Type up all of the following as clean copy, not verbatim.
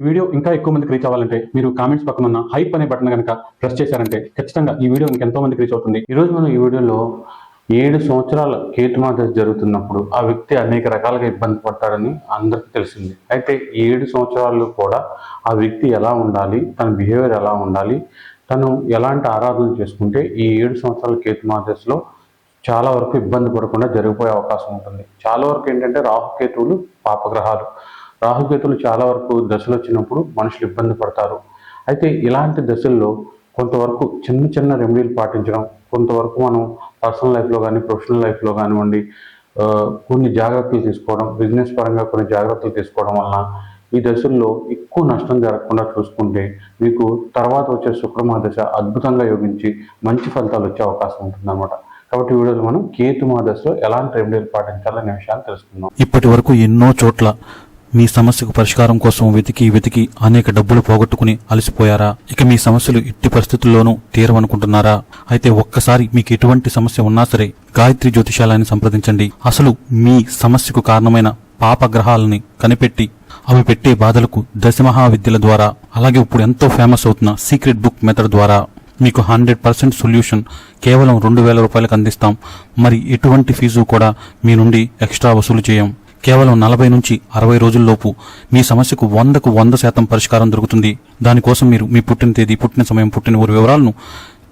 Video ఇంకా ఎక్కువ మందికి రీచ్ అవ్వాలంటే మీరు కామెంట్స్ పక్కన ఉన్న హైప్ అనే బటన్ కనుక ప్రెస్ చేశారంటే ఖచ్చితంగా ఈ వీడియో ఇంకెంతో మందికి రీచ్ అవుతుంది. ఈరోజు మనం ఈ వీడియోలో 7 సంవత్సరాల కేతుమాదశ జరుగుతున్నప్పుడు ఆ వ్యక్తి అనేక రకాలుగా ఇబ్బంది పడతాడని అందరికీ తెలిసింది. అయితే 7 సంవత్సరాలు కూడా ఆ వ్యక్తి ఎలా ఉండాలి, తన బిహేవియర్ ఎలా ఉండాలి, తను ఎలాంటి ఆరాధనలు చేసుకుంటే ఈ 7 సంవత్సరాల కేతుమాదశలో చాలా వరకు ఇబ్బంది పడకుండా జరిగిపోయే అవకాశం ఉంటుంది. చాలా వరకు ఏంటంటే రాహుకేతువులు పాపగ్రహాలు. రాహుకేతువులు చాలా వరకు దశలు వచ్చినప్పుడు మనుషులు ఇబ్బంది పడతారు. అయితే ఇలాంటి దశల్లో కొంతవరకు చిన్న చిన్న రెమెడీలు పాటించడం, కొంతవరకు మనం పర్సనల్ లైఫ్లో కానీ ప్రొఫెషనల్ లైఫ్లో కానివ్వండి కొన్ని జాగ్రత్తలు తీసుకోవడం, బిజినెస్ పరంగా కొన్ని జాగ్రత్తలు తీసుకోవడం వలన ఈ దశల్లో ఎక్కువ నష్టం జరగకుండా చూసుకుంటే మీకు తర్వాత వచ్చే శుక్రమహాదశ అద్భుతంగా యోగించి మంచి ఫలితాలు వచ్చే అవకాశం ఉంటుందన్నమాట. కాబట్టి వీడియోలో మనం కేతుమహాదశలో ఎలాంటి రెమెడీలు పాటించాలనే విషయాలు తెలుసుకుందాం. ఇప్పటి వరకు ఎన్నో చోట్ల మీ సమస్యకు పరిష్కారం కోసం వెతికి అనేక డబ్బులు పోగొట్టుకుని అలసిపోయారా? ఇక మీ సమస్యలు ఎట్టి పరిస్థితుల్లోనూ తీరవనుకుంటున్నారా? అయితే ఒక్కసారి మీకు ఎటువంటి సమస్య ఉన్నా సరే గాయత్రి జ్యోతిషాలయాన్ని సంప్రదించండి. అసలు మీ సమస్యకు కారణమైన పాపగ్రహాలని కనిపెట్టి అవి పెట్టే బాధలకు దశమహావిద్యల ద్వారా, అలాగే ఇప్పుడు ఎంతో ఫేమస్ అవుతున్న సీక్రెట్ బుక్ మెథడ్ ద్వారా మీకు 100% సొల్యూషన్ కేవలం 2000 రూపాయలకు అందిస్తాం. మరి ఎటువంటి ఫీజు కూడా మీ నుండి ఎక్స్ట్రా వసూలు చేయం. కేవలం 40 నుంచి 60 రోజుల్లోపు మీ సమస్యకు 100కు 100% పరిష్కారం దొరుకుతుంది. దానికోసం మీరు మీ పుట్టిన తేదీ, పుట్టిన సమయం, పుట్టిన ఊరి వివరాలను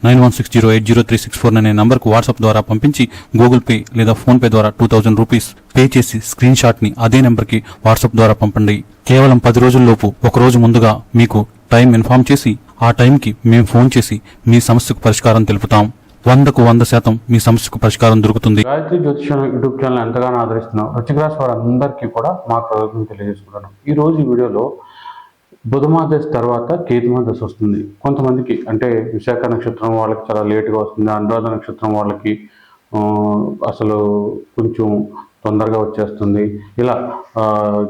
9160803649 అనే నంబర్కు వాట్సాప్ ద్వారా పంపించి గూగుల్ పే లేదా ఫోన్ పే ద్వారా 2000 రూపీస్ పే చేసి స్క్రీన్ షాట్ ని అదే నెంబర్కి వాట్సాప్ ద్వారా పంపండి. కేవలం 10 రోజుల్లోపు ఒకరోజు ముందుగా మీకు టైం ఇన్ఫార్మ్ చేసి ఆ టైంకి మేము ఫోన్ చేసి మీ సమస్యకు పరిష్కారం తెలుపుతాం. 100కు 100% మీ సమస్యకు పరిష్కారం దొరుకుతుంది. గాయత్రి జ్యోతిషం యూట్యూబ్ ఛానల్ ఎంతగానో ఆదరిస్తున్నాం వృశ్చిక రాశి వారందరికీ కూడా మా కృతజ్ఞతలు తెలియజేసుకుంటున్నాం. ఈ రోజు ఈ వీడియోలో బుధమాదశ తర్వాత కేతుమాదశ వస్తుంది. కొంతమందికి అంటే విశాఖ నక్షత్రం వాళ్ళకి చాలా లేటుగా వస్తుంది. అనురాధ నక్షత్రం వాళ్ళకి అసలు కొంచెం తొందరగా వచ్చేస్తుంది. ఇలా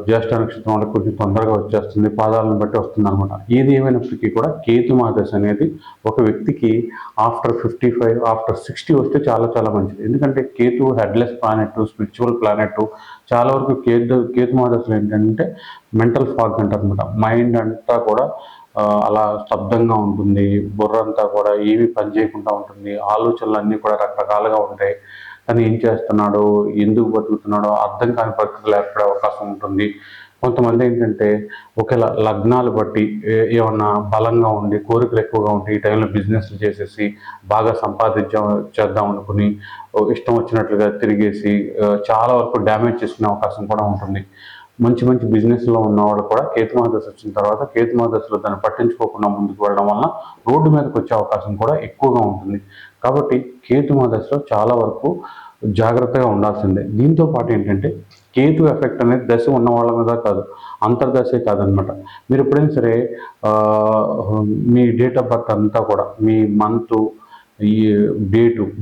జ్యేష్ఠ నక్షత్రం వాళ్ళకి కొంచెం తొందరగా వచ్చేస్తుంది, పాదాలను బట్టి వస్తుంది అనమాట. ఏది ఏమైనప్పటికీ కూడా కేతుమాదశ అనేది ఒక వ్యక్తికి ఆఫ్టర్ 55, ఆఫ్టర్ 60 వస్తే చాలా చాలా మంచిది. ఎందుకంటే Ketu headless planet, spiritual planet. చాలా వరకు కేతుమాదశలు ఏంటంటే మెంటల్ ఫాగ్ అంటారు అనమాట. మైండ్ అంతా కూడా అలా స్తబ్దంగా ఉంటుంది, బుర్ర అంతా కూడా ఏమీ పని చేయకుండా ఉంటుంది, ఆలోచనలు అన్నీ కూడా రకరకాలుగా ఉంటాయి. తను ఏం చేస్తున్నాడో, ఎందుకు బతుకుతున్నాడో అర్థం కాని పరిస్థితులు ఏర్పడే అవకాశం ఉంటుంది. కొంతమంది ఏంటంటే ఒకేలా లగ్నాలు బట్టి ఏమన్నా బలంగా ఉండి కోరికలు ఎక్కువగా ఉంటే ఈ టైంలో బిజినెస్లు చేసేసి బాగా చేద్దాం అనుకుని ఇష్టం వచ్చినట్లుగా తిరిగేసి చాలా వరకు డ్యామేజ్ చేసుకునే అవకాశం కూడా ఉంటుంది. మంచి మంచి బిజినెస్లో ఉన్నవాళ్ళు కూడా కేతుమాదశ వచ్చిన తర్వాత కేతుమాదశలో దాన్ని పట్టించుకోకుండా ముందుకు వెళ్ళడం వలన రోడ్డు మీదకి వచ్చే అవకాశం కూడా ఎక్కువగా ఉంటుంది. కాబట్టి కేతుమాదశలో చాలా వరకు జాగ్రత్తగా ఉండాల్సిందే. దీంతో పాటు ఏంటంటే కేతు ఎఫెక్ట్ అనేది దశ ఉన్న వాళ్ళ మీద కాదు, అంతర్దశే కాదనమాట. మీరు ఎప్పుడైనా సరే మీ డేట్ ఆఫ్ బర్త్ అంతా కూడా మీ మంత్, ఈ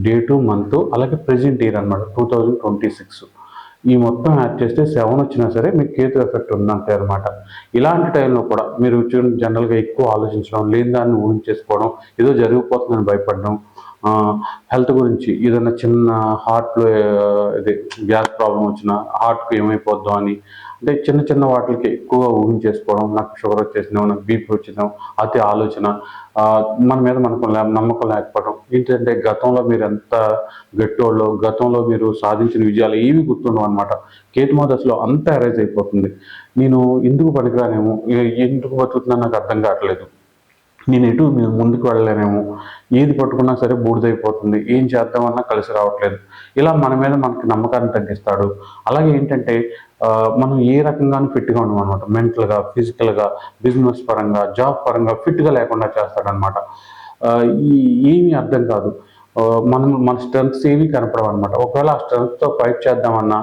డేటు మంత్ అలాగే ప్రెజెంట్ ఇయర్ అనమాట 2026 ఈ మొత్తం యాడ్ చేస్తే 7 వచ్చినా సరే మీకు కేతు ఎఫెక్ట్ ఉందంటే అనమాట. ఇలాంటి టైంలో కూడా మీరు జనరల్గా ఎక్కువ ఆలోచించడం, లేని దాన్ని ఊహించేసుకోవడం, ఏదో జరిగిపోతుందని భయపడడం, హెల్త్ గురించి ఏదైనా చిన్న హార్ట్లో ఇది గ్యాస్ ప్రాబ్లం వచ్చినా హార్ట్కి ఏమైపోద్దాం అని అంటే చిన్న చిన్న వాటికి ఎక్కువగా ఊహించేసుకోవడం, నాకు షుగర్ వచ్చేసినాం, నాకు బీపీ వచ్చినాం, అతి ఆలోచన, మన మీద మనకు నమ్మకం లేకపోవడం. ఏంటంటే గతంలో మీరు ఎంత గట్టివాళ్ళు, గతంలో మీరు సాధించిన విజయాలు ఏవి గుర్తుండవు అనమాట. కేతుమాదశలో అంతా అరైజ్ అయిపోతుంది. నేను ఎందుకు పనికిరానేమో, ఎందుకు బతుకుతున్నా నాకు అర్థం కావట్లేదు, నేను ఎటు ముందుకు వెళ్ళలేనేమో, ఏది పట్టుకున్నా సరే బూడిదైపోతుంది, ఏం చేద్దామన్నా కలిసి రావట్లేదు. ఇలా మన మీద మనకి నమ్మకాన్ని తగ్గిస్తాడు. అలాగే ఏంటంటే మనం ఏ రకంగానూ ఫిట్గా ఉన్నాం అనమాట. మెంటల్గా, ఫిజికల్గా, బిజినెస్ పరంగా, జాబ్ పరంగా ఫిట్గా లేకుండా చేస్తాడనమాట. ఏమీ అర్థం కాదు. మన స్ట్రెంగ్త్స్ ఏమీ కనపడవు అనమాట. ఒకవేళ ఆ స్ట్రెంగ్త్తో ఫైట్ చేద్దామన్నా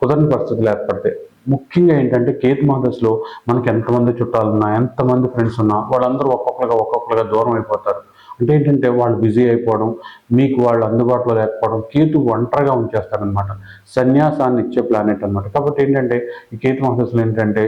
కుదరని పరిస్థితులు ఏర్పడతాయి. ముఖ్యంగా ఏంటంటే కేతుమాదశలో మనకి ఎంతమంది చుట్టాలు ఉన్నా, ఎంతమంది ఫ్రెండ్స్ ఉన్నా వాళ్ళందరూ ఒక్కొక్కరుగా దూరం అయిపోతారు. అంటే ఏంటంటే వాళ్ళు బిజీ అయిపోవడం, మీకు వాళ్ళు అందుబాటులో లేకపోవడం, కేతు ఒంటరిగా ఉంచేస్తారనమాట. సన్యాసాన్ని ఇచ్చే ప్లానెట్ అనమాట. కాబట్టి ఏంటంటే ఈ కేతుమాదశలో ఏంటంటే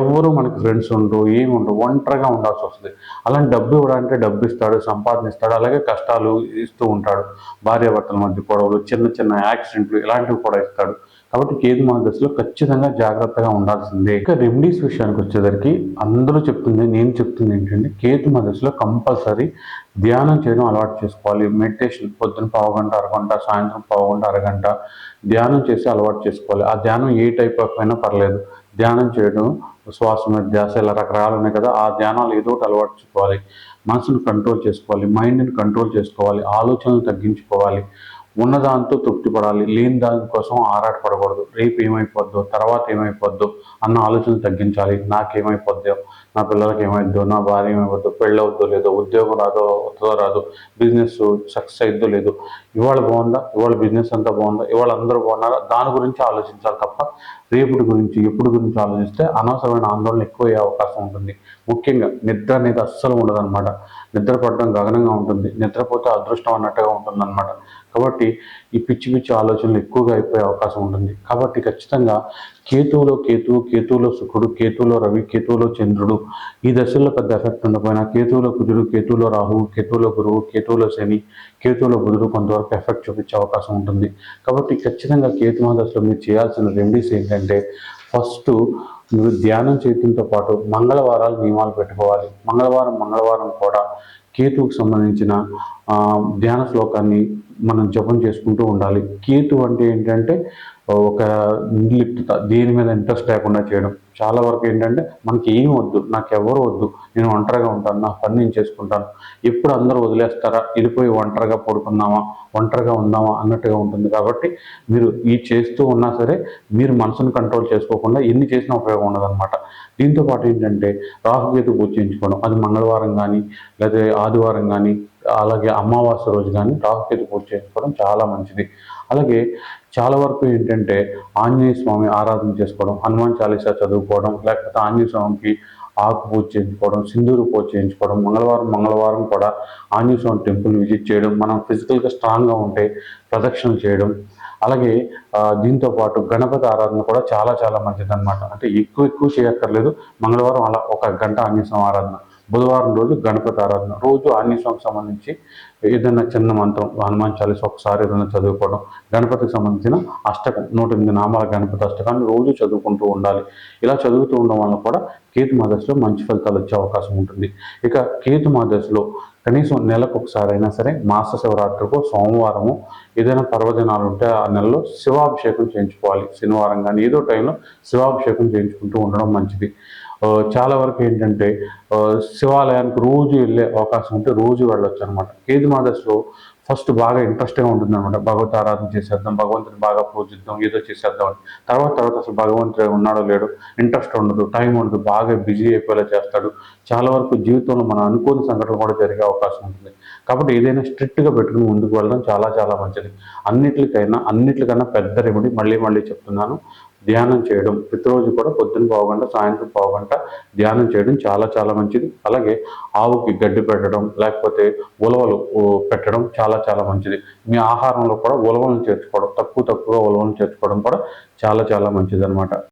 ఎవరు మనకి ఫ్రెండ్స్ ఉండరు, ఏమి ఉండరు, ఒంటరిగా ఉండాల్సి వస్తుంది. అలాంటి డబ్బు ఇవ్వడానికి డబ్బు ఇస్తాడు, సంపాదన ఇస్తాడు, అలాగే కష్టాలు ఇస్తూ ఉంటాడు. భార్యాభర్తల మధ్య గొడవలు, చిన్న చిన్న యాక్సిడెంట్లు ఇలాంటివి కూడా ఇస్తాడు. కాబట్టి కేతు మహాదశలో ఖచ్చితంగా జాగ్రత్తగా ఉండాల్సిందే. ఇక రెమెడీస్ విషయానికి వచ్చేసరికి అందరూ చెప్తుంది, నేను చెప్తుంది ఏంటంటే కేతు మహాదశలో కంపల్సరీ ధ్యానం చేయడం అలవాటు చేసుకోవాలి. మెడిటేషన్ పొద్దున పావుగంట అరగంట, సాయంత్రం పావుగంట అరగంట ధ్యానం చేసి అలవాటు చేసుకోవాలి. ఆ ధ్యానం ఏ టైప్ ఆఫ్ అయినా పర్లేదు, ధ్యానం చేయడం, శ్వాస మీద ధ్యాస, ఇలా రకరకాలు ఉన్నాయి కదా, ఆ ధ్యానాలు ఏదో ఒకటి అలవాటు చేసుకోవాలి. మనసును కంట్రోల్ చేసుకోవాలి, మైండ్ని కంట్రోల్ చేసుకోవాలి, ఆలోచనలు తగ్గించుకోవాలి, ఉన్నదాంతో తృప్తి పడాలి, లేని దానికోసం ఆరాటపడకూడదు. రేపు ఏమైపోద్దో, తర్వాత ఏమైపోద్దో అన్న ఆలోచనలు తగ్గించాలి. నాకేమైపోద్దో, నా పిల్లలకి ఏమైద్దో, నా భార్య ఏమైపోద్దో, పెళ్ళి అవుద్దో లేదో, ఉద్యోగం రాదో వస్తుందో రాదో, బిజినెస్ సక్సెస్ అయిద్దో లేదో, ఇవాళ బాగుందా, ఇవాళ బిజినెస్ అంతా బాగుందా, ఇవాళ అందరూ బాగున్నారా, దాని గురించి ఆలోచించాలి తప్ప రేపటి గురించి ఎప్పుడు గురించి ఆలోచిస్తే అనవసరమైన ఆందోళన ఎక్కువ అయ్యే అవకాశం ఉంటుంది. ముఖ్యంగా నిద్ర అనేది అస్సలు ఉండదన్నమాట. నిద్ర పడడం గగనంగా ఉంటుంది, నిద్రపోతే అదృష్టం అన్నట్టుగా ఉంటుందన్నమాట. కాబట్టి ఈ పిచ్చి పిచ్చి ఆలోచనలు ఎక్కువగా అయిపోయే అవకాశం ఉంటుంది. కాబట్టి ఖచ్చితంగా కేతువులో శుక్రుడు, కేతువులో రవి, కేతువులో చంద్రుడు, ఈ దశల్లో పెద్ద ఎఫెక్ట్ ఉండకపోయినా కేతువులో కుజుడు, కేతువులో రాహువు, కేతువులో గురువు, కేతువులో శని, కేతువులో బుధుడు కొంతవరకు ఎఫెక్ట్ చూపించే అవకాశం ఉంటుంది. కాబట్టి ఖచ్చితంగా కేతు మహాదశలో మీరు చేయాల్సిన రెమెడీస్ ఏంటంటే, ఫస్ట్ మీరు ధ్యానం చేయడంతో పాటు మంగళవారాలు నియమాలు పెట్టుకోవాలి. మంగళవారం కూడా కేతువుకు సంబంధించిన ధ్యాన శ్లోకాన్ని మనం జపం చేసుకుంటూ ఉండాలి. కేతు అంటే ఏంటంటే ఒక నిర్లిప్తత, దేని మీద ఇంట్రెస్ట్ లేకుండా చేయడం. చాలా వరకు ఏంటంటే మనకి ఏం వద్దు, నాకు ఎవరు వద్దు, నేను ఒంటరిగా ఉంటాను, నా పని నేను చేసుకుంటాను, ఎప్పుడు అందరూ వదిలేస్తారా, వెళ్ళిపోయి ఒంటరిగా పడుకుందామా, ఒంటరిగా ఉందామా అన్నట్టుగా ఉంటుంది. కాబట్టి మీరు ఈ చేస్తూ ఉన్నా సరే మీరు మనసును కంట్రోల్ చేసుకోకుండా ఎన్ని చేసినా ఉపయోగం ఉండదన్నమాట. దీంతో పాటు ఏంటంటే రాహుకేతు పూజ చేయించుకోవడం, అది మంగళవారం కానీ లేదా ఆదివారం కానీ అలాగే అమావాస్య రోజు కానీ రాహుకేతు పూజ చేసుకోవడం చాలా మంచిది. అలాగే చాలా వరకు ఏంటంటే ఆంజనేయ స్వామి ఆరాధన చేసుకోవడం, హనుమాన్ చాలీసా చదువుకోవడం, లేకపోతే ఆంజనేయ స్వామికి ఆకు పూజ చేయించుకోవడం, సింధూరు పూజ చేయించుకోవడం, మంగళవారం కూడా ఆంజనేయ స్వామి టెంపుల్ విజిట్ చేయడం, మనం ఫిజికల్గా స్ట్రాంగ్గా ఉంటే ప్రదక్షిణలు చేయడం. అలాగే దీంతో పాటు గణపతి ఆరాధన కూడా చాలా చాలా మంచిది అనమాట. అంటే ఎక్కువ చేయక్కర్లేదు. మంగళవారం అలా ఒక గంట ఆంజనేయ స్వామి ఆరాధన, బుధవారం రోజు గణపతి ఆరాధన, రోజు ఆంజనేయ స్వామికి సంబంధించి ఏదైనా చిన్న మంత్రం, హనుమాన్ చాలీసా ఒకసారి ఏదైనా చదువుకోవడం, గణపతికి సంబంధించిన అష్టకం 108 నామాల గణపతి అష్టకాన్ని రోజు చదువుకుంటూ ఉండాలి. ఇలా చదువుతూ ఉండడం వల్ల కూడా కేతు మహాదశలో మంచి ఫలితాలు వచ్చే అవకాశం ఉంటుంది. ఇక కేతు మహాదశలో కనీసం నెలకు ఒకసారి అయినా సరే మాస శివరాత్రికో సోమవారము ఏదైనా పర్వదినాలు ఉంటే ఆ నెలలో శివాభిషేకం చేయించుకోవాలి. శనివారం కానీ ఏదో టైంలో శివాభిషేకం చేయించుకుంటూ ఉండడం మంచిది. చాలా వరకు ఏంటంటే శివాలయానికి రోజు వెళ్ళే అవకాశం ఉంటే రోజు వెళ్ళొచ్చు అనమాట. కేతు మహాదశలో ఫస్ట్ బాగా ఇంట్రెస్ట్గా ఉంటుంది అనమాట. భగవత్ ఆరాధన చేసేద్దాం, భగవంతుని బాగా పూజిద్దాం, ఏదో చేసేద్దాం అని. తర్వాత అసలు భగవంతుడు ఉన్నాడో లేడో ఇంట్రెస్ట్ ఉండదు, టైం ఉండదు, బాగా బిజీ అయిపోయేలా చేస్తాడు. చాలా వరకు జీవితంలో మనం అనుకోని సంఘటనలు కూడా జరిగే అవకాశం ఉంటుంది. కాబట్టి ఏదైనా స్ట్రిక్ట్గా పెట్టుకుని ముందుకు వెళ్ళడం చాలా చాలా మంచిది. అన్నిటికన్నా పెద్ద రెమెడీ మళ్ళీ చెప్తున్నాను, ధ్యానం చేయడం. ప్రతిరోజు కూడా పొద్దున్న పావుగంట, సాయంత్రం పావుగంట ధ్యానం చేయడం చాలా చాలా మంచిది. అలాగే ఆవుకి గడ్డి పెట్టడం, లేకపోతే ఉలవలు పెట్టడం చాలా చాలా మంచిది. మీ ఆహారంలో కూడా ఉలవలను చేర్చుకోవడం, తక్కువగా ఉలవలను చేర్చుకోవడం కూడా చాలా చాలా మంచిది అనమాట.